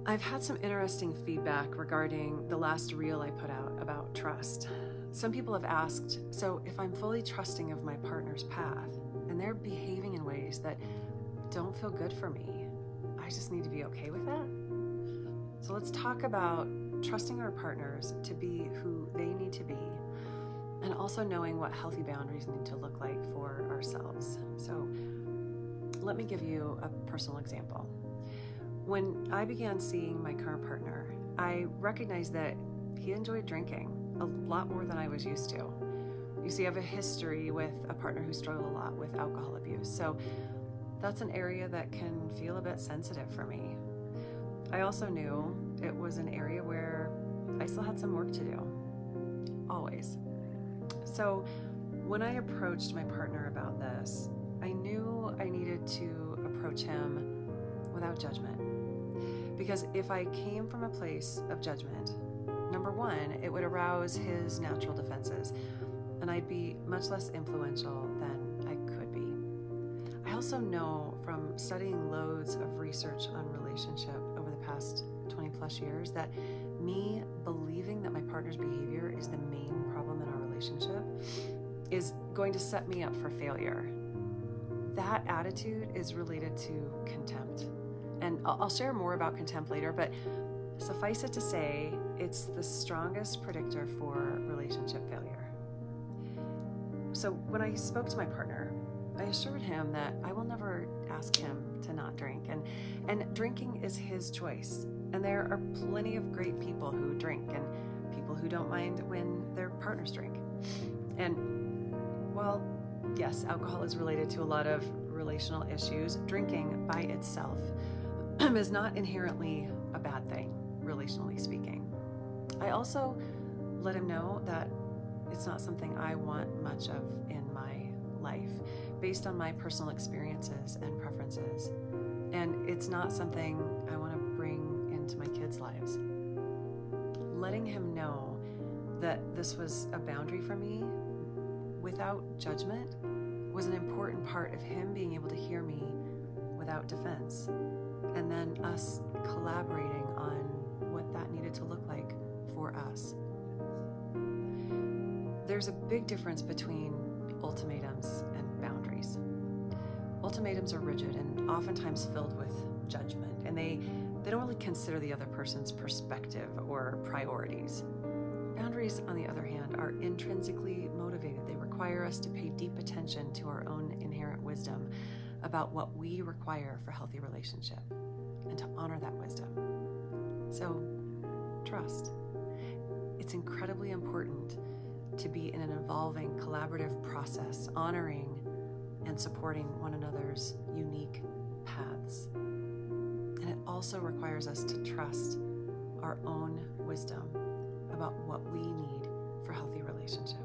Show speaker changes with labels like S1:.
S1: I've had some interesting feedback regarding the last reel I put out about trust. Some people have asked, so if I'm fully trusting of my partner's path and they're behaving in ways that don't feel good for me, I just need to be okay with that? So let's talk about trusting our partners to be who they need to be, and also knowing what healthy boundaries need to look like for ourselves. So let me give you a personal example. When I began seeing my current partner, I recognized that he enjoyed drinking a lot more than I was used to. You see, I have a history with a partner who struggled a lot with alcohol abuse, so that's an area that can feel a bit sensitive for me. I also knew it was an area where I still had some work to do, always. So when I approached my partner about this, I knew I needed to approach him without judgment. Because if I came from a place of judgment, number one, it would arouse his natural defenses, and I'd be much less influential than I could be. I also know from studying loads of research on relationship over the past 20 plus years that me believing that my partner's behavior is the main problem in our relationship is going to set me up for failure. That attitude is related to contempt. And I'll share more about contempt later, but suffice it to say, it's the strongest predictor for relationship failure. So when I spoke to my partner, I assured him that I will never ask him to not drink, and drinking is his choice. And there are plenty of great people who drink and people who don't mind when their partners drink. And while, yes, alcohol is related to a lot of relational issues, drinking by itself is not inherently a bad thing, relationally speaking. I also let him know that it's not something I want much of in my life, based on my personal experiences and preferences. And it's not something I want to bring into my kids' lives. Letting him know that this was a boundary for me without judgment was an important part of him being able to hear me without defense, and then us collaborating on what that needed to look like for us. There's a big difference between ultimatums and boundaries. Ultimatums are rigid and oftentimes filled with judgment, and they don't really consider the other person's perspective or priorities. Boundaries, on the other hand, are intrinsically motivated. They require us to pay deep attention to our own inherent wisdom about what we require for healthy relationship and to honor that wisdom. So, trust. It's incredibly important to be in an evolving, collaborative process, honoring and supporting one another's unique paths. And it also requires us to trust our own wisdom about what we need for healthy relationship.